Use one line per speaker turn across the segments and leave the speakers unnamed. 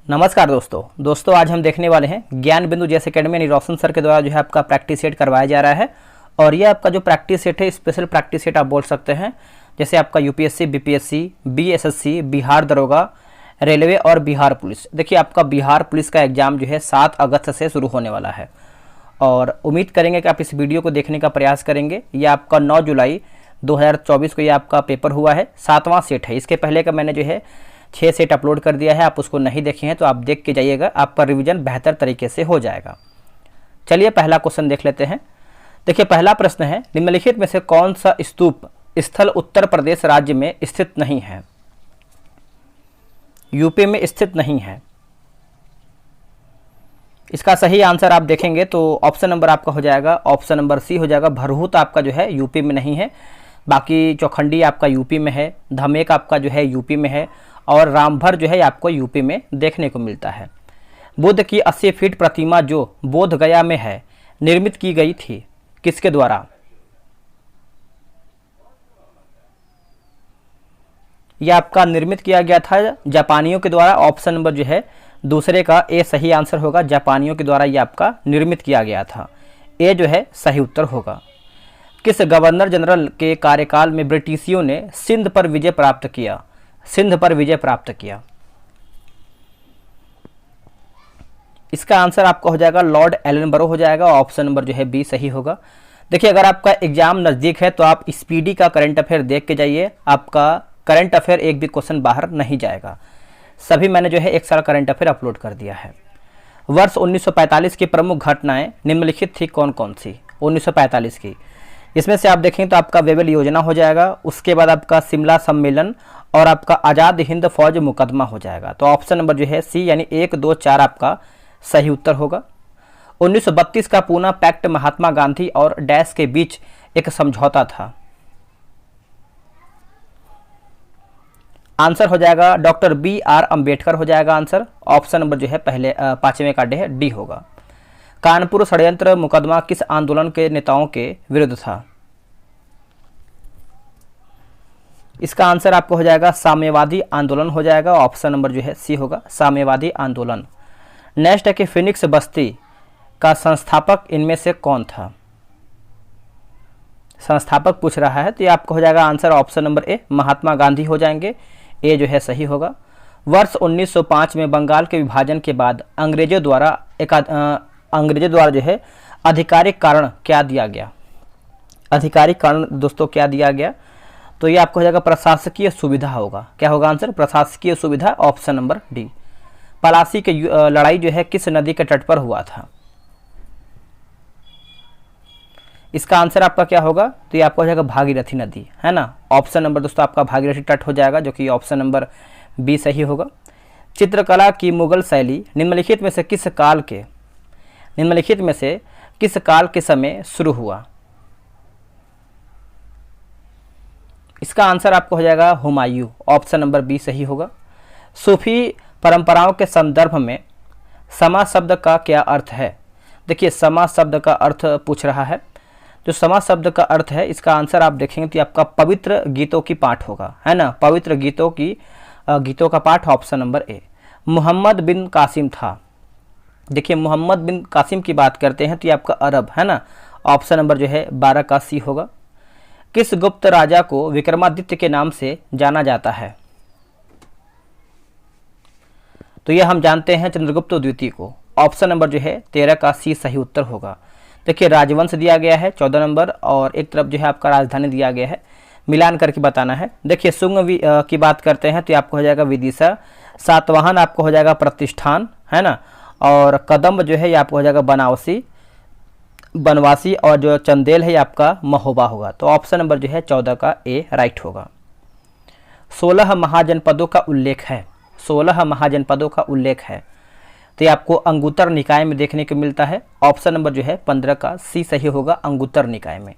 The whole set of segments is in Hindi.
नमस्कार दोस्तों आज हम देखने वाले हैं ज्ञान बिंदु जेएस एकेडमी यानी रोशन सर के द्वारा जो है आपका प्रैक्टिस सेट करवाया जा रहा है। और ये आपका जो प्रैक्टिस सेट है स्पेशल प्रैक्टिस सेट आप बोल सकते हैं। जैसे आपका यूपीएससी, बीपीएससी, बीएसएससी, बिहार दरोगा, रेलवे और बिहार पुलिस। देखिए आपका बिहार पुलिस का एग्जाम जो है 7 अगस्त से शुरू होने वाला है और उम्मीद करेंगे कि आप इस वीडियो को देखने का प्रयास करेंगे। ये आपका 9 जुलाई 2024 को ये आपका पेपर हुआ है, 7वां सेट है। इसके पहले का मैंने जो है 6 सेट अपलोड कर दिया है, आप उसको नहीं देखे हैं तो आप देख के जाइएगा, आपका रिवीजन बेहतर तरीके से हो जाएगा। चलिए पहला क्वेश्चन देख लेते हैं। देखिए पहला प्रश्न है, निम्नलिखित में से कौन सा स्तूप स्थल उत्तर प्रदेश राज्य में स्थित नहीं है? यूपी में स्थित नहीं है। इसका सही आंसर आप देखेंगे तो ऑप्शन नंबर आपका हो जाएगा, ऑप्शन नंबर सी हो जाएगा। भरहूत आपका जो है यूपी में नहीं है, बाकी चौखंडी आपका यूपी में है, धमेक आपका जो है यूपी में है और रामभर जो है आपको यूपी में देखने को मिलता है। बुद्ध की 80 फीट प्रतिमा जो बोध गया में है, निर्मित की गई थी किसके द्वारा? यह आपका निर्मित किया गया था जापानियों के द्वारा। ऑप्शन नंबर जो है दूसरे का ए सही आंसर होगा, जापानियों के द्वारा यह आपका निर्मित किया गया था। ए जो है सही उत्तर होगा। किस गवर्नर जनरल के कार्यकाल में ब्रिटिशियों ने सिंध पर विजय प्राप्त किया? सिंध पर विजय प्राप्त किया। इसका आंसर आपका हो जाएगा लॉर्ड एलनबरो हो जाएगा। ऑप्शन नंबर जो है बी सही होगा। देखिए अगर आपका एग्जाम नज़दीक है तो आप स्पीडी का करंट अफेयर देख के जाइए, आपका करंट अफेयर एक भी क्वेश्चन बाहर नहीं जाएगा। सभी मैंने जो है एक साल करंट अफेयर अपलोड कर दिया है। वर्ष 1945 की प्रमुख घटनाएं निम्नलिखित थी कौन कौन सी? 1945 की, इसमें से आप देखें तो आपका वेवेल योजना हो जाएगा, उसके बाद आपका शिमला सम्मेलन और आपका आज़ाद हिंद फौज मुकदमा हो जाएगा। तो ऑप्शन नंबर जो है सी यानी 1, 2, 4 आपका सही उत्तर होगा। 1932 का पूना पैक्ट महात्मा गांधी और डैश के बीच एक समझौता था। आंसर हो जाएगा डॉक्टर BR अम्बेडकर हो जाएगा आंसर। ऑप्शन नंबर जो है पहले 5वें का डी होगा। कानपुर षड्यंत्र मुकदमा किस आंदोलन के नेताओं के विरुद्ध था? इसका आंसर आपको हो जाएगा साम्यवादी आंदोलन हो जाएगा। ऑप्शन नंबर जो है सी होगा, साम्यवादी आंदोलन। नेक्स्ट है कि फिनिक्स बस्ती का संस्थापक इनमें से कौन था? संस्थापक पूछ रहा है तो ये आपको हो जाएगा आंसर ऑप्शन नंबर ए, महात्मा गांधी हो जाएंगे। ए जो है सही होगा। वर्ष 1905 में बंगाल के विभाजन के बाद अंग्रेजों द्वारा जो है आधिकारिक कारण क्या दिया गया? आधिकारिक कारण दोस्तों क्या दिया गया? तो ये आपको हो जाएगा प्रशासकीय सुविधा होगा। क्या होगा आंसर? प्रशासकीय सुविधा। Option number D. पलासी की लड़ाई जो है किस नदी के तट पर हुआ था? इसका आंसर आपका क्या होगा? तो ये आपको हो जाएगा भागीरथी नदी, है ना। ऑप्शन नंबर दोस्तों आपका भागीरथी तट हो जाएगा, जो कि ऑप्शन नंबर बी सही होगा। चित्रकला की मुगल शैली निम्नलिखित में से किस काल के समय शुरू हुआ? इसका आंसर आपको हो जाएगा हुमायूं। ऑप्शन नंबर बी सही होगा। सूफी परंपराओं के संदर्भ में समा शब्द का क्या अर्थ है? देखिए समा शब्द का अर्थ पूछ रहा है। जो समा शब्द का अर्थ है इसका आंसर आप देखेंगे तो आपका पवित्र गीतों की पाठ होगा, है ना। पवित्र गीतों का पाठ। Option number A. Mohammad bin Qasim था। देखिए मोहम्मद बिन कासिम की बात करते हैं तो ये आपका अरब, है ना। ऑप्शन नंबर जो है 12 का सी होगा। किस गुप्त राजा को विक्रमादित्य के नाम से जाना जाता है? तो ये हम जानते हैं चंद्रगुप्त द्वितीय को। ऑप्शन नंबर जो है 13 का सी सही उत्तर होगा। देखिए राजवंश दिया गया है 14 नंबर और एक तरफ जो है आपका राजधानी दिया गया है, मिलान करके बताना है। देखिए सुंग की बात करते हैं तो आपको हो जाएगा विदिशा। सातवाहन आपको हो जाएगा प्रतिष्ठान, है ना। और कदम्ब जो है ये आपको हो जाएगा बनवासी और जो चंदेल है ये आपका महोबा होगा। तो ऑप्शन नंबर जो है 14 का ए राइट होगा। 16 महाजनपदों का उल्लेख है। 16 महाजनपदों का उल्लेख है तो ये आपको अंगुत्तर निकाय में देखने को मिलता है। ऑप्शन नंबर जो है 15 का सी सही होगा, अंगुत्तर निकाय में।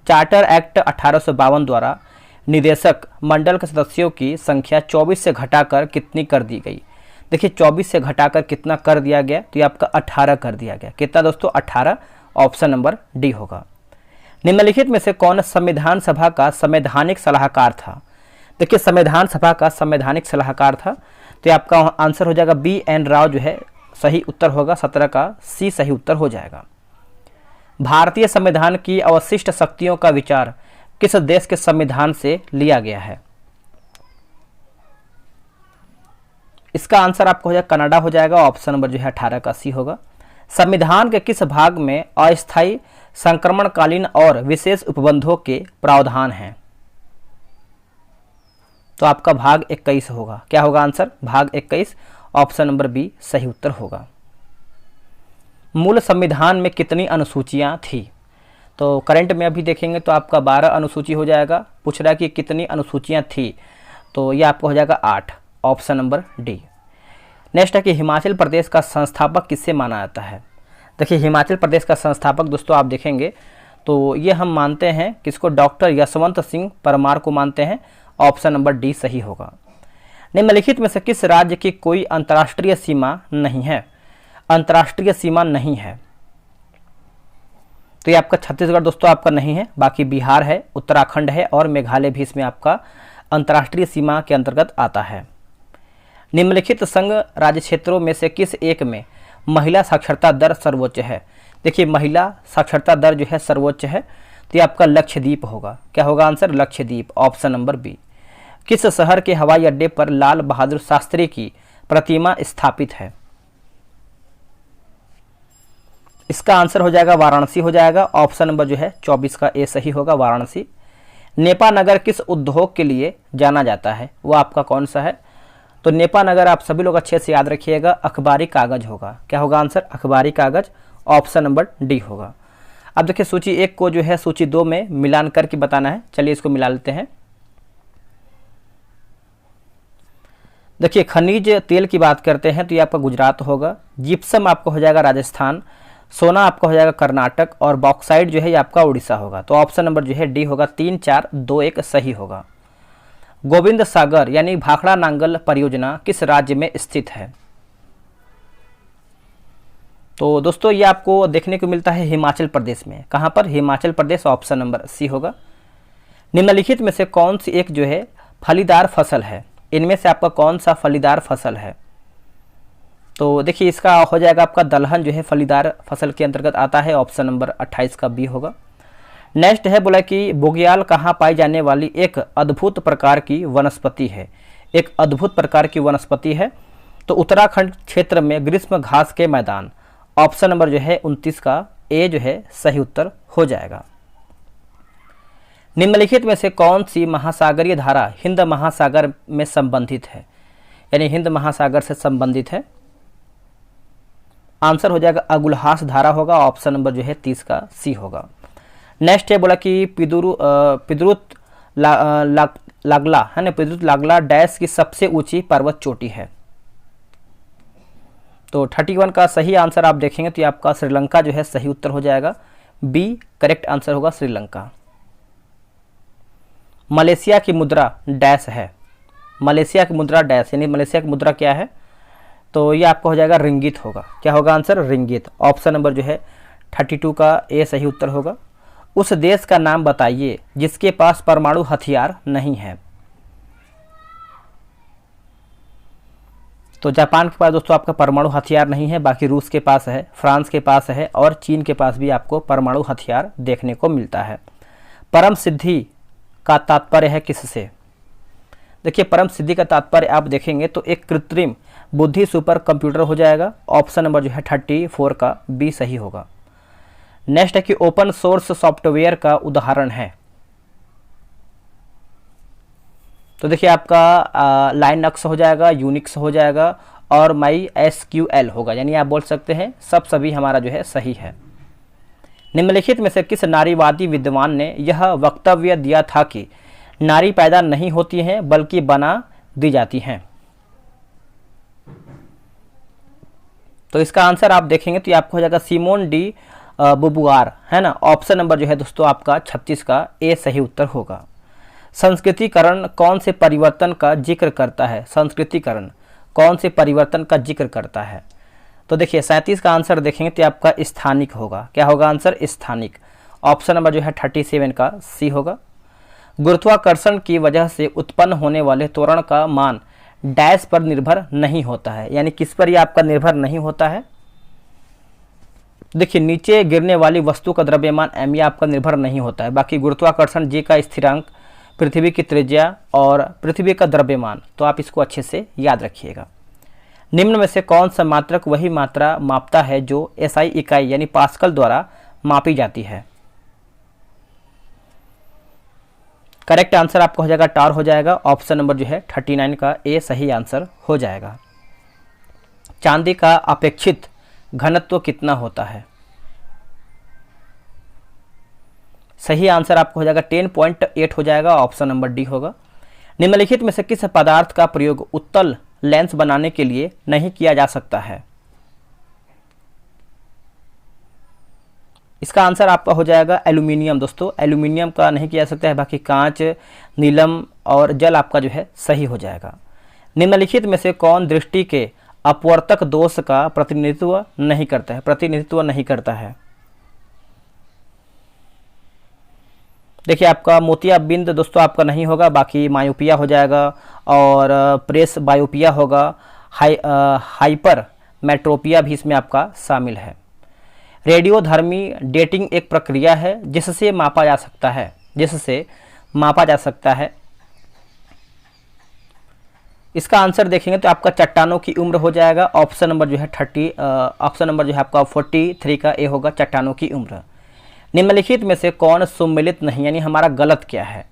चार्टर एक्ट 1852 द्वारा निदेशक मंडल के सदस्यों की संख्या 24 से घटाकर कितनी कर दी गई? देखिए 24 से घटाकर कितना कर दिया गया? तो ये आपका 18 कर दिया गया। कितना दोस्तों? 18। ऑप्शन नंबर डी होगा। निम्नलिखित में से कौन संविधान सभा का संवैधानिक सलाहकार था? देखिए संविधान सभा का संवैधानिक सलाहकार था तो ये आपका आंसर हो जाएगा बी एन राव जो है सही उत्तर होगा। 17 का सी सही उत्तर हो जाएगा। भारतीय संविधान की अवशिष्ट शक्तियों का विचार किस देश के संविधान से लिया गया है? इसका आंसर आपको हो जाएगा कनाडा हो जाएगा। ऑप्शन नंबर जो है 18 का सी होगा। संविधान के किस भाग में अस्थायी संक्रमणकालीन और विशेष उपबंधों के प्रावधान हैं? तो आपका भाग 21 होगा। क्या होगा आंसर? भाग 21। ऑप्शन नंबर बी सही उत्तर होगा। मूल संविधान में कितनी अनुसूचियां थी? तो करंट में अभी देखेंगे तो आपका 12 अनुसूची हो जाएगा। पूछ रहा है कि कितनी अनुसूचियां थी, तो ये आपको हो जाएगा 8। Option number D. नेक्स्ट है कि हिमाचल प्रदेश का संस्थापक किससे माना जाता है? देखिए हिमाचल प्रदेश का संस्थापक दोस्तों आप देखेंगे तो ये हम मानते हैं किसको? डॉक्टर यशवंत सिंह परमार को मानते हैं। ऑप्शन नंबर डी सही होगा। निम्नलिखित में से किस राज्य की कोई अंतर्राष्ट्रीय सीमा नहीं है? अंतर्राष्ट्रीय सीमा नहीं है तो ये आपका छत्तीसगढ़ दोस्तों आपका नहीं है, बाकी बिहार है, उत्तराखंड है और मेघालय भी इसमें आपका अंतर्राष्ट्रीय सीमा के अंतर्गत आता है। निम्नलिखित संघ राज्य क्षेत्रों में से किस एक में महिला साक्षरता दर सर्वोच्च है? देखिए महिला साक्षरता दर जो है सर्वोच्च है, तो ये आपका लक्षद्वीप होगा। क्या होगा answer? Lakshadweep. Option number B. किस शहर के हवाई अड्डे पर लाल बहादुर शास्त्री की प्रतिमा स्थापित है? इसका आंसर हो जाएगा वाराणसी हो जाएगा। ऑप्शन नंबर जो है 24 का ए सही होगा, वाराणसी। नेपा नगर किस उद्योग के लिए जाना जाता है? वो आपका कौन सा है? तो नेपा नगर आप सभी लोग अच्छे से याद रखिएगा, अखबारी कागज होगा। क्या होगा आंसर? अखबारी कागज। ऑप्शन नंबर डी होगा। अब देखिए सूची 1 को जो है सूची 2 में मिलान करके बताना है। चलिए इसको मिला लेते हैं। देखिए खनिज तेल की बात करते हैं तो ये आपका गुजरात होगा। जिप्सम आपका हो जाएगा राजस्थान, सोना आपका हो जाएगा कर्नाटक और बॉक्साइड जो है ये आपका उड़ीसा होगा। तो ऑप्शन नंबर जो है डी होगा। 3, 4, 2, 1 सही होगा। गोविंद सागर यानी भाखड़ा नांगल परियोजना किस राज्य में स्थित है? तो दोस्तों ये आपको देखने को मिलता है हिमाचल प्रदेश में। कहाँ पर? हिमाचल प्रदेश। ऑप्शन नंबर सी होगा। निम्नलिखित में से कौन सी एक जो है फलीदार फसल है? इनमें से आपका कौन सा फलीदार फसल है? तो देखिए इसका हो जाएगा आपका दलहन जो है फलीदार फसल के अंतर्गत आता है। ऑप्शन नंबर 28 का बी होगा। नेक्स्ट है बोला कि बुग्याल कहाँ पाई जाने वाली एक अद्भुत प्रकार की वनस्पति है? एक अद्भुत प्रकार की वनस्पति है तो उत्तराखंड क्षेत्र में ग्रीष्म घास के मैदान। ऑप्शन नंबर जो है 29 का ए जो है सही उत्तर हो जाएगा। निम्नलिखित में से कौन सी महासागरीय धारा हिंद महासागर में संबंधित है? यानी हिंद महासागर से संबंधित है। आंसर हो जाएगा अगुलहास धारा होगा। ऑप्शन नंबर जो है 30 का सी होगा। नेक्स्ट है बोला कि पिदरुत लागला है ना, पिदरुत लागला डैश की सबसे ऊंची पर्वत चोटी है। तो 31 का सही आंसर आप देखेंगे तो ये आपका श्रीलंका जो है सही उत्तर हो जाएगा। बी करेक्ट आंसर होगा श्रीलंका। मलेशिया की मुद्रा डैश है। मलेशिया की मुद्रा डैश यानी मलेशिया की मुद्रा क्या है? तो ये आपका हो जाएगा रिंगित होगा। क्या होगा आंसर? रिंगित। ऑप्शन नंबर जो है 32 का ए सही उत्तर होगा। उस देश का नाम बताइए जिसके पास परमाणु हथियार नहीं है। तो जापान के पास दोस्तों आपका परमाणु हथियार नहीं है, बाकी रूस के पास है, फ्रांस के पास है और चीन के पास भी आपको परमाणु हथियार देखने को मिलता है। परम सिद्धि का तात्पर्य है किससे? देखिए परम सिद्धि का तात्पर्य आप देखेंगे तो एक कृत्रिम बुद्धि सुपर कंप्यूटर हो जाएगा। ऑप्शन नंबर जो है 34 का बी सही होगा। नेक्स्ट है कि ओपन सोर्स सॉफ्टवेयर का उदाहरण है। तो देखिए आपका लाइनक्स हो जाएगा, यूनिक्स हो जाएगा और माई एसक्यूएल होगा। यानी आप बोल सकते हैं सब सभी हमारा जो है सही है। निम्नलिखित में से किस नारीवादी विद्वान ने यह वक्तव्य दिया था कि नारी पैदा नहीं होती हैं बल्कि बना दी जाती हैं? तो इसका आंसर आप देखेंगे तो ये आपको हो जाएगा सिमोन डी बुबुआर है ना। ऑप्शन नंबर जो है दोस्तों आपका 36 का ए सही उत्तर होगा। संस्कृतिकरण कौन से परिवर्तन का जिक्र करता है? संस्कृतिकरण कौन से परिवर्तन का जिक्र करता है? तो देखिए 37 का आंसर देखेंगे तो आपका स्थानिक होगा। क्या होगा आंसर? स्थानिक। ऑप्शन नंबर जो है 37 का सी होगा। गुरुत्वाकर्षण की वजह से उत्पन्न होने वाले त्वरण का मान डैश पर निर्भर नहीं होता है। यानी किस पर ये आपका निर्भर नहीं होता है? देखिए, नीचे गिरने वाली वस्तु का द्रव्यमान m ये आपका निर्भर नहीं होता है। बाकी गुरुत्वाकर्षण g का स्थिरांक, पृथ्वी की त्रिज्या और पृथ्वी का द्रव्यमान, तो आप इसको अच्छे से याद रखिएगा। निम्न में से कौन सा मात्रक वही मात्रा मापता है जो SI इकाई यानी पास्कल द्वारा मापी जाती है? करेक्ट आंसर आपका हो जाएगा टार हो जाएगा। ऑप्शन नंबर जो है 39 का ए सही आंसर हो जाएगा। चांदी का अपेक्षित घनत्व कितना होता है? सही आंसर आपको हो जाएगा 10.8 हो जाएगा। ऑप्शन नंबर डी होगा। निम्नलिखित में से किस पदार्थ का प्रयोग उत्तल लेंस बनाने के लिए नहीं किया जा सकता है? इसका आंसर आपका हो जाएगा एल्यूमिनियम। दोस्तों, एल्यूमिनियम का नहीं किया जा सकता है। बाकी कांच, नीलम और जल आपका जो है सही हो जाएगा। निम्नलिखित में से कौन दृष्टि के अपवर्तक दोष का प्रतिनिधित्व नहीं करता है? देखिए, आपका मोतियाबिंद दोस्तों आपका नहीं होगा। बाकी मायोपिया हो जाएगा और प्रेस बायोपिया होगा। हाइपर मेट्रोपिया भी इसमें आपका शामिल है। रेडियोधर्मी डेटिंग एक प्रक्रिया है जिससे मापा जा सकता है। इसका आंसर देखेंगे तो आपका चट्टानों की उम्र हो जाएगा। ऑप्शन नंबर जो है 43 का ए होगा, चट्टानों की उम्र। निम्नलिखित में से कौन सुमेलित नहीं, यानी हमारा गलत क्या है?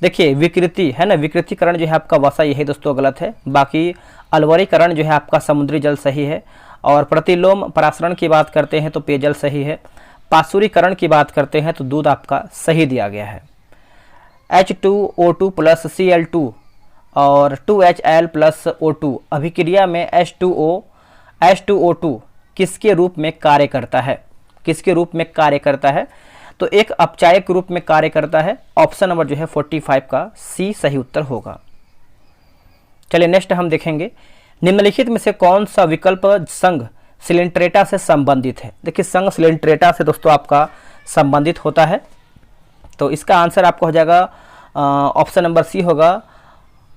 देखिए, विकृति है ना, विकृतिकरण जो है आपका वसा, यही दोस्तों गलत है। बाकी अलवरीकरण जो है आपका समुद्री जल सही है। और प्रतिलोम परासरण की बात करते हैं तो पेयजल सही है। पाशुरीकरण की बात करते हैं तो दूध आपका सही दिया गया है। H2O2 प्लस Cl2 और 2HL प्लस O2 अभिक्रिया में H2O2 किसके रूप में कार्य करता है? तो एक अपचायक रूप में कार्य करता है। ऑप्शन नंबर जो है 45 का सी सही उत्तर होगा। चलिए नेक्स्ट हम देखेंगे, निम्नलिखित में से कौन सा विकल्प संघ सिलिंट्रेटा से संबंधित है? देखिए, संघ सिलिंट्रेटा से दोस्तों आपका संबंधित होता है। तो इसका आंसर आपको हो जाएगा ऑप्शन नंबर सी होगा,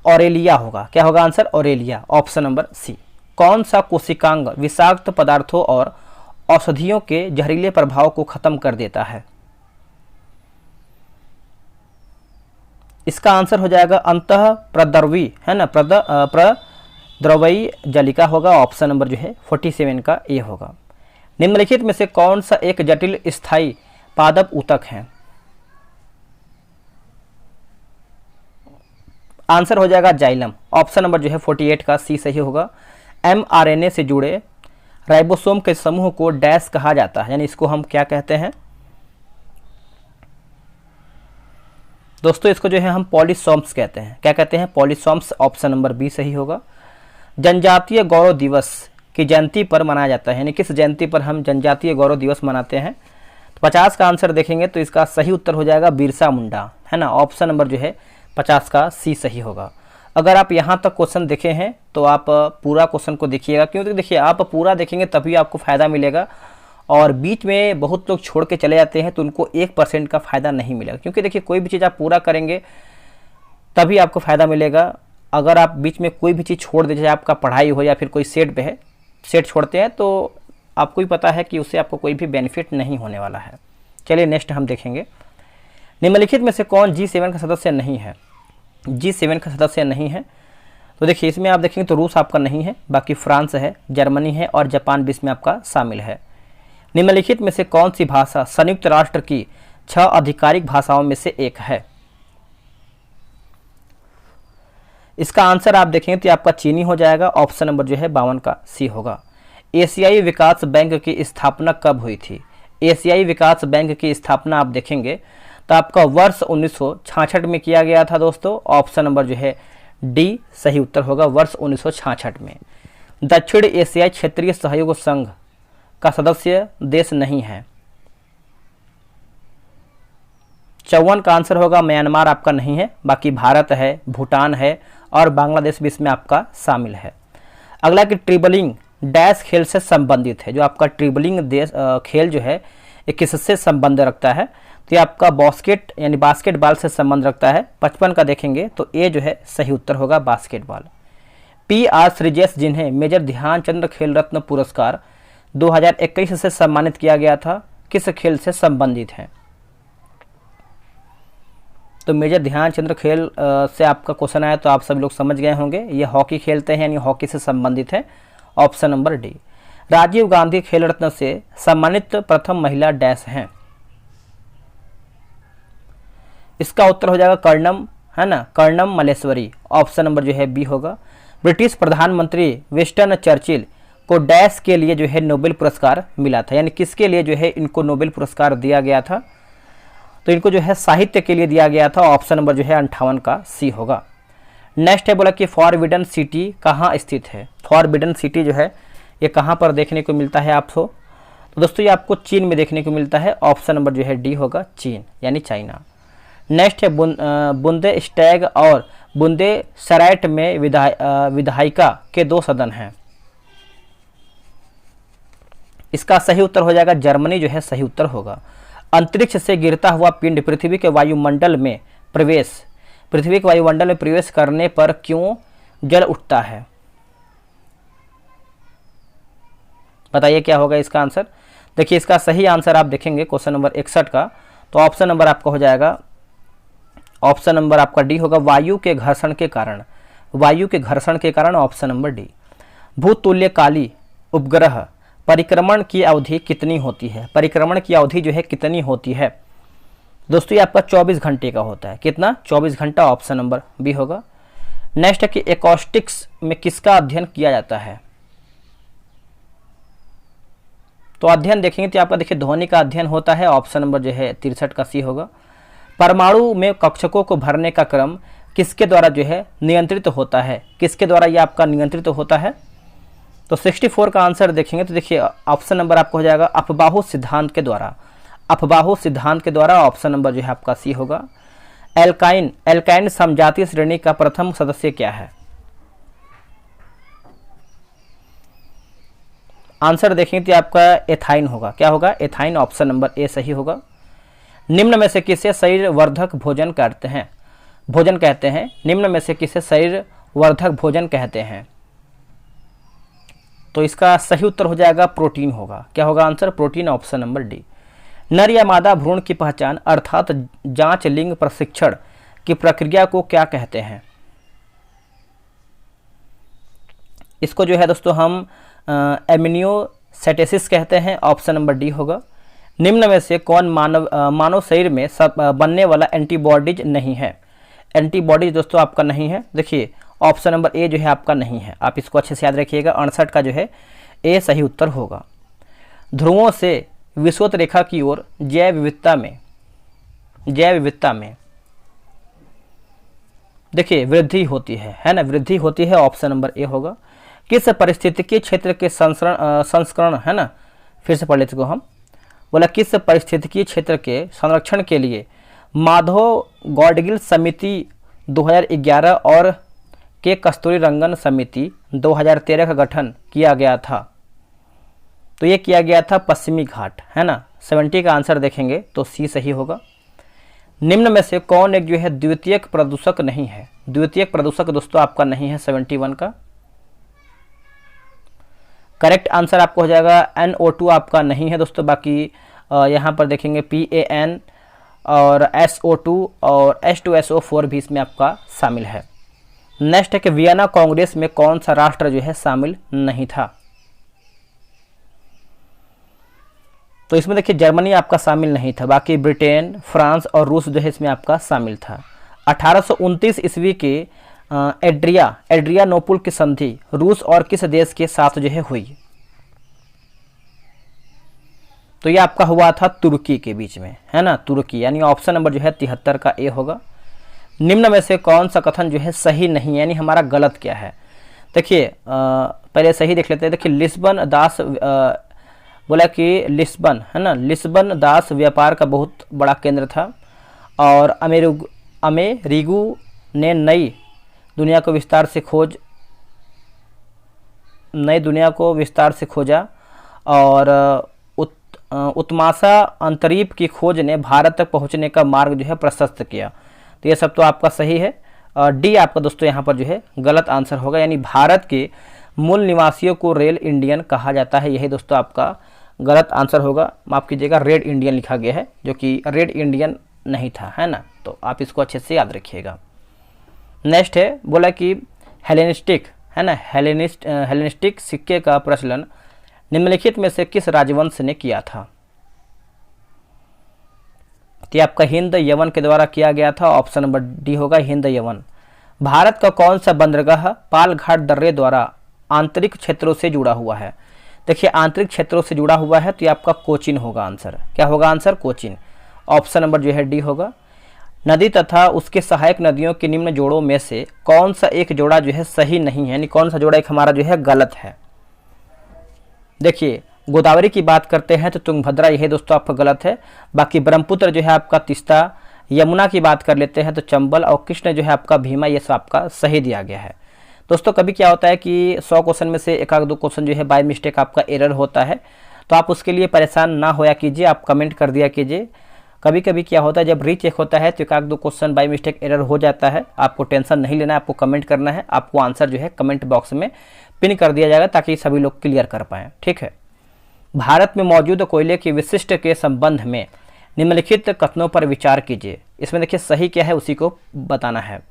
ऑरेलिया होगा। क्या होगा answer? Aurelia. Option number C. कौन सा कोशिकांग विषाक्त पदार्थों और औषधियों के जहरीले प्रभाव को खत्म कर देता है? इसका आंसर हो जाएगा अंतः प्रद्रवी है ना, प्रद्रवयी जलिका होगा। ऑप्शन नंबर जो है 47 का ए होगा। निम्नलिखित में से कौन सा एक जटिल स्थायी पादप ऊतक है? आंसर हो जाएगा जाइलम। ऑप्शन नंबर जो है 48 का सी सही होगा। mRNA से जुड़े राइबोसोम के समूह को डैश कहा जाता है, यानी इसको हम क्या कहते हैं दोस्तों? इसको जो है हम पॉलीसोम्स कहते हैं। क्या कहते हैं? पॉलीसोम्स। ऑप्शन नंबर बी सही होगा। जनजातीय गौरव दिवस की जयंती पर मनाया जाता है, यानी किस जयंती पर हम जनजातीय गौरव दिवस मनाते हैं? तो 50 का आंसर देखेंगे तो इसका सही उत्तर हो जाएगा बिरसा मुंडा है ना। ऑप्शन नंबर जो है 50 का सी सही होगा। अगर आप यहाँ तक क्वेश्चन देखे हैं तो आप पूरा क्वेश्चन को देखिएगा, क्योंकि देखिए आप पूरा देखेंगे तभी आपको फ़ायदा मिलेगा। और बीच में बहुत लोग छोड़ के चले जाते हैं तो उनको 1% का फ़ायदा नहीं मिलेगा, क्योंकि देखिए कोई भी चीज़ आप पूरा करेंगे तभी आपको फ़ायदा मिलेगा। अगर आप बीच में कोई भी चीज़ छोड़ दीजिए, आपका पढ़ाई हो या फिर कोई सेट पे है, सेट छोड़ते हैं तो आपको ही पता है कि उससे आपको कोई भी बेनिफिट नहीं होने वाला है। चलिए नेक्स्ट हम देखेंगे, निम्नलिखित में से कौन G7 का सदस्य नहीं है? G7 का सदस्य नहीं है तो देखिए इसमें आप देखेंगे तो रूस आपका नहीं है, बाकी फ्रांस है, जर्मनी है और जापान भी इसमें आपका शामिल है। निम्नलिखित में से कौन सी भाषा संयुक्त राष्ट्र की 6 आधिकारिक भाषाओं में से एक है? इसका आंसर आप देखेंगे तो आपका चीनी हो जाएगा। ऑप्शन नंबर जो है 52 का सी होगा। एशियाई विकास बैंक की स्थापना कब हुई थी? एशियाई विकास बैंक की स्थापना आप देखेंगे तो आपका वर्ष 1966 में किया गया था दोस्तों। ऑप्शन नंबर जो है डी सही उत्तर होगा, वर्ष 1966 में। दक्षिण एशियाई क्षेत्रीय सहयोग संघ का सदस्य देश नहीं है। 54 का आंसर होगा म्यांमार आपका नहीं है, बाकी भारत है, भूटान है और बांग्लादेश भी इसमें आपका शामिल है। अगला कि ट्रिबलिंग डैश खेल से संबंधित है। जो आपका ट्रिबलिंग खेल जो है ये किससे संबंध रखता है? तो ये आपका बास्केट यानी बास्केटबॉल से संबंध रखता है। 55 का देखेंगे तो ए जो है सही उत्तर होगा बास्केटबॉल। PR श्रीजेश जिन्हें मेजर ध्यानचंद खेल रत्न पुरस्कार 2021 से सम्मानित किया गया था, किस खेल से संबंधित हैं? तो मेजर ध्यानचंद खेल से आपका क्वेश्चन आया तो आप सब लोग समझ गए होंगे, ये हॉकी खेलते हैं यानी हॉकी से संबंधित है। Option number D. Rajiv Gandhi Khel Ratna से सम्मानित प्रथम महिला डैश हैं? इसका उत्तर हो जाएगा कर्णम, है ना, कर्णम मल्लेश्वरी। ऑप्शन नंबर जो है बी होगा। ब्रिटिश प्रधानमंत्री विंस्टन चर्चिल को डैश के लिए जो है नोबेल पुरस्कार मिला था, यानी किसके लिए जो है इनको नोबेल पुरस्कार दिया गया था? तो इनको जो है साहित्य के लिए दिया गया था। ऑप्शन नंबर जो है 58 का सी होगा। नेक्स्ट है बोला कि फॉरबिडन सिटी कहाँ स्थित है? फॉरबिडन सिटी जो है ये कहाँ पर देखने को मिलता है आपको? तो दोस्तों ये आपको चीन में देखने को मिलता है। ऑप्शन नंबर जो है डी होगा, चीन यानी चाइना। नेक्स्ट है बुंदे स्टैग और बुंदे सराइट में विधायिका के 2 सदन हैं। इसका सही उत्तर हो जाएगा जर्मनी जो है सही उत्तर होगा। अंतरिक्ष से गिरता हुआ पिंड पृथ्वी के वायुमंडल में प्रवेश करने पर क्यों जल उठता है? बताइए क्या होगा इसका आंसर? देखिए इसका सही आंसर आप देखेंगे क्वेश्चन नंबर 61 का, तो ऑप्शन नंबर आपका हो जाएगा, ऑप्शन नंबर आपका डी होगा, वायु के घर्षण के कारण। वायु के घर्षण के कारण, ऑप्शन नंबर डी। भूतुल्यकाली उपग्रह परिक्रमण की अवधि कितनी होती है? परिक्रमण की अवधि जो है कितनी होती है? दोस्तों ये आपका 24 घंटे का होता है। कितना? 24 घंटा। ऑप्शन नंबर बी होगा। नेक्स्ट है कि एकॉस्टिक्स में किसका अध्ययन किया जाता है? तो अध्ययन देखेंगे तो आपका देखिए ध्वनि का अध्ययन होता है। ऑप्शन नंबर जो है 63 का सी होगा। परमाणु में कक्षकों को भरने का क्रम किसके द्वारा जो है नियंत्रित होता है? किसके द्वारा ये आपका नियंत्रित होता है? तो 64 का आंसर देखेंगे तो देखिए ऑप्शन नंबर आपको हो जाएगा अफबाहु सिद्धांत के द्वारा। अफबाहु सिद्धांत के द्वारा। ऑप्शन नंबर जो है आपका सी होगा। एल्काइन समजातीय श्रेणी का प्रथम सदस्य क्या है? आंसर देखेंगे तो आपका एथाइन होगा। क्या होगा? एथाइन। ऑप्शन नंबर ए सही होगा। निम्न में से किसे शरीर वर्धक भोजन कहते हैं? निम्न में से किसे शरीर वर्धक भोजन कहते हैं? तो इसका सही उत्तर हो जाएगा प्रोटीन होगा। क्या होगा answer? Protein. Option number D. नर या मादा भ्रूण की पहचान अर्थात जांच लिंग प्रशिक्षण की प्रक्रिया को क्या कहते हैं? इसको जो है दोस्तों हम एमिनियोसेटेसिस कहते हैं। ऑप्शन नंबर डी होगा। निम्न में से कौन मानव शरीर में बनने वाला एंटीबॉडीज नहीं है? एंटीबॉडीज दोस्तों आपका नहीं है। देखिए ऑप्शन नंबर ए जो है आपका नहीं है। आप इसको अच्छे से याद रखिएगा। 68 का जो है ए सही उत्तर होगा। ध्रुवों से विषुवत रेखा की ओर जैव विविधता में देखिए वृद्धि होती है ना, वृद्धि होती है। ऑप्शन नंबर ए होगा। किस परिस्थितिकी क्षेत्र के संस्करण है ना, फिर से पढ़ लेते को हम। बोला किस परिस्थितिकी क्षेत्र के संरक्षण के लिए माधव गॉडगिल समिति 2011 और के कस्तूरी रंगन समिति 2013 का गठन किया गया था? तो ये किया गया था पश्चिमी घाट, है ना। 70 का आंसर देखेंगे तो सी सही होगा। निम्न में से कौन एक जो है द्वितीयक प्रदूषक नहीं है? द्वितीयक प्रदूषक दोस्तों आपका नहीं है। 71 का करेक्ट आंसर आपको हो जाएगा NO2 आपका नहीं है दोस्तों। बाकी यहाँ पर देखेंगे PAN और SO2 और H2SO4 भी इसमें आपका शामिल है। नेक्स्ट है कि वियना कांग्रेस में कौन सा राष्ट्र जो है शामिल नहीं था? तो इसमें देखिए जर्मनी आपका शामिल नहीं था। बाकी ब्रिटेन, फ्रांस और रूस जो है इसमें आपका शामिल था। 1829 ईस्वी के एड्रियानोपुल की संधि रूस और किस देश के साथ जो है हुई? तो ये आपका हुआ था तुर्की के बीच में, है ना, तुर्की। यानी ऑप्शन नंबर जो है 73 का ए होगा। निम्न में से कौन सा कथन जो है सही नहीं, यानी हमारा गलत क्या है? देखिए पहले सही देख लेते हैं। देखिए लिस्बन दास बोला कि लिस्बन, है ना, लिस्बन दास व्यापार का बहुत बड़ा केंद्र था और अमेरिगू ने नई दुनिया को विस्तार से खोजा और उत्माशा अंतरीप की खोज ने भारत तक पहुंचने का मार्ग जो है प्रशस्त किया। तो ये सब तो आपका सही है। डी आपका दोस्तों यहाँ पर जो है गलत आंसर होगा, यानी भारत के मूल निवासियों को रेड इंडियन कहा जाता है, यही दोस्तों आपका गलत आंसर होगा। माफ़ कीजिएगा, रेड इंडियन लिखा गया है, जो कि रेड इंडियन नहीं था, है ना। तो आप इसको अच्छे से याद रखिएगा। नेक्स्ट है, बोला कि हेलेनिस्टिक, है ना, हेलेनिस्टिक सिक्के का प्रचलन निम्नलिखित में से किस राजवंश ने किया था? तो आपका हिंद यवन के द्वारा किया गया था, ऑप्शन नंबर डी होगा हिंद यवन। भारत का कौन सा बंदरगाह पालघाट दर्रे द्वारा आंतरिक क्षेत्रों से जुड़ा हुआ है? देखिए आंतरिक क्षेत्रों से जुड़ा हुआ है तो ये आपका कोचिन होगा आंसर। क्या होगा आंसर? कोचिन। ऑप्शन नंबर जो है डी होगा। नदी तथा उसके सहायक नदियों के निम्न जोड़ों में से कौन सा एक जोड़ा जो है सही नहीं है, यानी कौन सा जोड़ा एक हमारा जो है गलत है? देखिए गोदावरी की बात करते हैं तो तुंगभद्रा, यही दोस्तों आपका गलत है। बाकी ब्रह्मपुत्र जो है आपका तीस्ता, यमुना की बात कर लेते हैं तो चंबल, और कृष्ण जो है आपका भीमा, ये सब आपका सही दिया गया है। दोस्तों कभी क्या होता है कि 100 क्वेश्चन में से एक आध दो क्वेश्चन जो है बाय मिस्टेक आपका एरर होता है, तो आप उसके लिए परेशान ना होया कीजिए, आप कमेंट कर दिया कीजिए। कभी कभी क्या होता है जब रीचेक होता है तो एक आध दो क्वेश्चन बाय मिस्टेक एरर हो जाता है, आपको टेंशन नहीं लेना है, आपको कमेंट करना है, आपको आंसर जो है कमेंट बॉक्स में पिन कर दिया जाएगा ताकि सभी लोग क्लियर कर पाएँ, ठीक है। भारत में मौजूद कोयले की विशिष्ट के संबंध में निम्नलिखित कथनों पर विचार कीजिए। इसमें देखिए सही क्या है उसी को बताना है।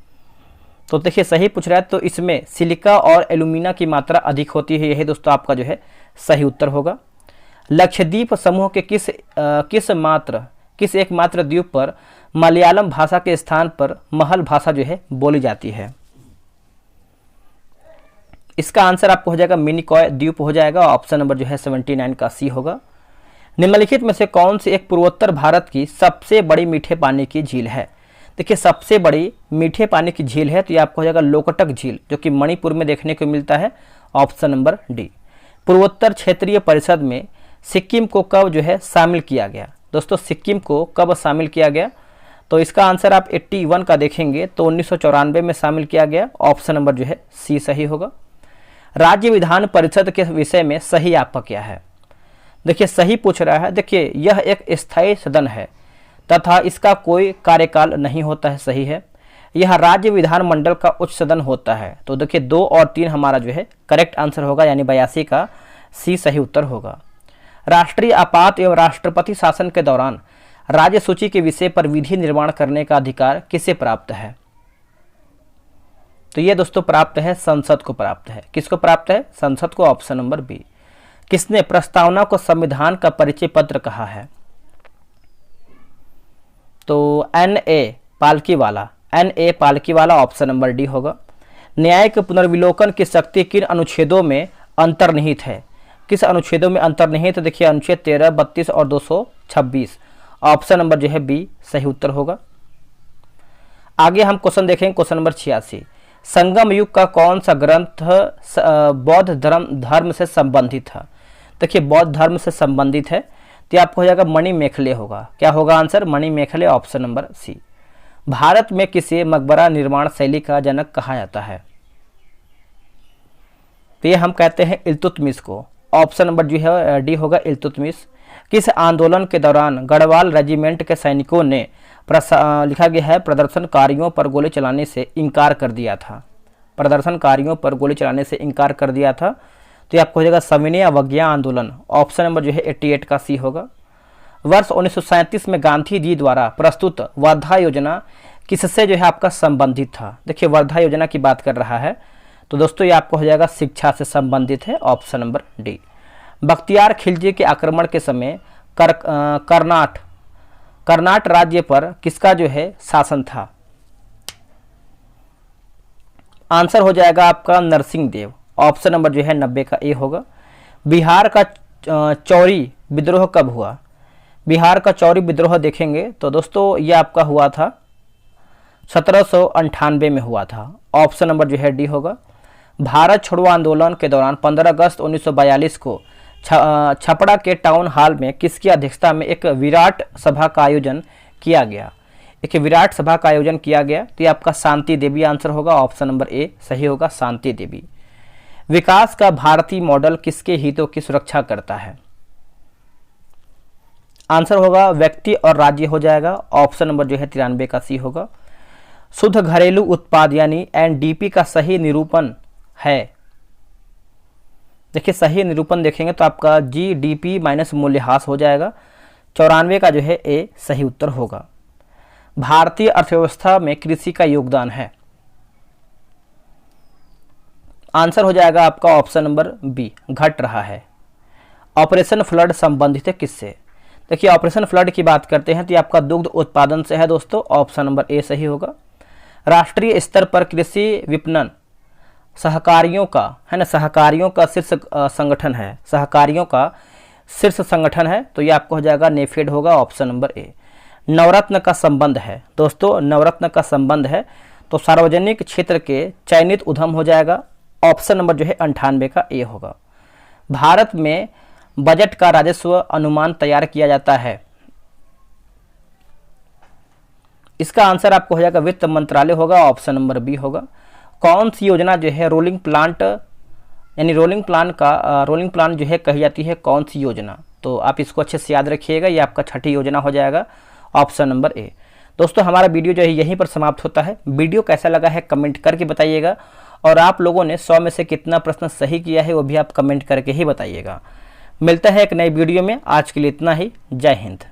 तो देखिए सही पूछ रहा है तो इसमें सिलिका और एल्यूमिना की मात्रा अधिक होती है, यही दोस्तों आपका जो है सही उत्तर होगा। लक्षद्वीप समूह के किस एकमात्र द्वीप पर मलयालम भाषा के स्थान पर महल भाषा जो है बोली जाती है? इसका आंसर आपको हो जाएगा मिनिकॉय द्वीप हो जाएगा, ऑप्शन नंबर जो है 79 का सी होगा। निम्नलिखित में से कौन सी एक पूर्वोत्तर भारत की सबसे बड़ी मीठे पानी की झील है? देखिए सबसे बड़ी मीठे पानी की झील है तो ये आपको हो जाएगा लोकटक झील, जो कि मणिपुर में देखने को मिलता है, ऑप्शन नंबर डी। पूर्वोत्तर क्षेत्रीय परिषद में सिक्किम को कब जो है शामिल किया गया? दोस्तों सिक्किम को कब शामिल किया गया? तो इसका आंसर आप 81 का देखेंगे तो 1994 में शामिल किया गया, ऑप्शन नंबर जो है सी सही होगा। राज्य विधान परिषद के विषय में सही आपका क्या है? देखिए सही पूछ रहा है, देखिए यह एक स्थायी सदन है तथा इसका कोई कार्यकाल नहीं होता है, सही है। यह राज्य विधानमंडल का उच्च सदन होता है, तो देखिए 2 और 3 हमारा जो है करेक्ट आंसर होगा, यानी 82 का सी सही उत्तर होगा। राष्ट्रीय आपात एवं राष्ट्रपति शासन के दौरान राज्य सूची के विषय पर विधि निर्माण करने का अधिकार किसे प्राप्त है? तो ये दोस्तों प्राप्त है संसद को प्राप्त है। किसको प्राप्त है? संसद को, ऑप्शन नंबर बी। किसने प्रस्तावना को संविधान का परिचय पत्र कहा है? तो N.A. Palkhivala, option number D होगा। न्यायिक पुनर्विलोकन की शक्ति किन अनुच्छेदों में अंतर्निहित है? किस अनुच्छेदों में अंतर्निहित? देखिए अनुच्छेद 13, 32 और 226, ऑप्शन नंबर जो है बी सही उत्तर होगा। आगे हम क्वेश्चन देखेंगे, क्वेश्चन नंबर 86। संगम युग का कौन सा ग्रंथ बौद्ध धर्म से संबंधित था? देखिए बौद्ध धर्म से संबंधित है तो आपको हो जाएगा मणिमेखले होगा। क्या होगा answer? Manimekalai, option number C. Bharat में किसे मकबरा निर्माण शैली का जनक कहा जाता है? तो ये हम कहते हैं इल्तुतमिश को, ऑप्शन नंबर जो है डी होगा इल्तुतमिश। किस आंदोलन के दौरान गढ़वाल रेजिमेंट के सैनिकों ने लिखा गया है प्रदर्शनकारियों पर गोली चलाने से इनकार कर दिया था? प्रदर्शनकारियों पर गोली चलाने से इनकार कर दिया था, तो ये आपको हो जाएगा सविनय अवज्ञा आंदोलन, ऑप्शन नंबर जो है 88 का सी होगा। वर्ष 1937 में गांधी जी द्वारा प्रस्तुत वर्धा योजना किससे जो है आपका संबंधित था? देखिए वर्धा योजना की बात कर रहा है, तो दोस्तों ये आपको हो जाएगा शिक्षा से संबंधित है, option number D. Bakhtiyar Khilji के आक्रमण के समय कर्नाट राज्य पर किसका जो है शासन था? आंसर हो जाएगा आपका नरसिंह देव, ऑप्शन नंबर जो है 90 का ए होगा। बिहार का चौरी विद्रोह कब हुआ? बिहार का चौरी विद्रोह देखेंगे तो दोस्तों ये आपका हुआ था 1798 में हुआ था, ऑप्शन नंबर जो है डी होगा। भारत छोड़ो आंदोलन के दौरान 15 अगस्त 1942 को छपरा के टाउन हॉल में किसकी अध्यक्षता में एक विराट सभा का आयोजन किया गया? एक विराट सभा का आयोजन किया गया, तो ये आपका शांति देवी आंसर होगा, ऑप्शन नंबर ए सही होगा, शांति देवी। विकास का भारतीय मॉडल किसके हितों की सुरक्षा करता है? आंसर होगा व्यक्ति और राज्य हो जाएगा, ऑप्शन नंबर जो है 93 का सी होगा। शुद्ध घरेलू उत्पाद यानी एनडीपी का सही निरूपण है। देखिए सही निरूपण देखेंगे तो आपका जीडीपी माइनस मूल्यह्रास हो जाएगा। 94 का जो है ए सही उत्तर होगा। भारतीय अर्थव्यवस्था में कृषि का योगदान है। आंसर हो जाएगा आपका ऑप्शन नंबर बी, घट रहा है। ऑपरेशन फ्लड संबंधित है किससे? देखिए ऑपरेशन फ्लड की बात करते हैं तो ये आपका दुग्ध उत्पादन से है दोस्तों, ऑप्शन नंबर ए सही होगा। राष्ट्रीय स्तर पर कृषि विपणन सहकारियों का है ना, सहकारियों का शीर्ष संगठन है, सहकारियों का शीर्ष संगठन है, तो ये आपको हो जाएगा नेफेड होगा, ऑप्शन नंबर ए। नवरत्न का संबंध है दोस्तों, नवरत्न का संबंध है तो सार्वजनिक क्षेत्र के चयनित उद्यम हो जाएगा, ऑप्शन नंबर जो है 98 का ए होगा। भारत में बजट का राजस्व अनुमान तैयार किया जाता है, इसका आंसर आपको हो जाएगा वित्त मंत्रालय होगा, ऑप्शन नंबर बी होगा। कौन सी योजना जो है रोलिंग प्लांट यानी रोलिंग प्लान जो है कही जाती है, कौन सी योजना? तो आप इसको अच्छे से याद रखिएगा, ये आपका छठी योजना हो जाएगा, ऑप्शन नंबर ए। दोस्तों हमारा वीडियो जो है यहीं पर समाप्त होता है। वीडियो कैसा लगा है कमेंट करके बताइएगा, और आप लोगों ने 100 में से कितना प्रश्न सही किया है वो भी आप कमेंट करके ही बताइएगा। मिलता है एक नई वीडियो में, आज के लिए इतना ही। जय हिंद।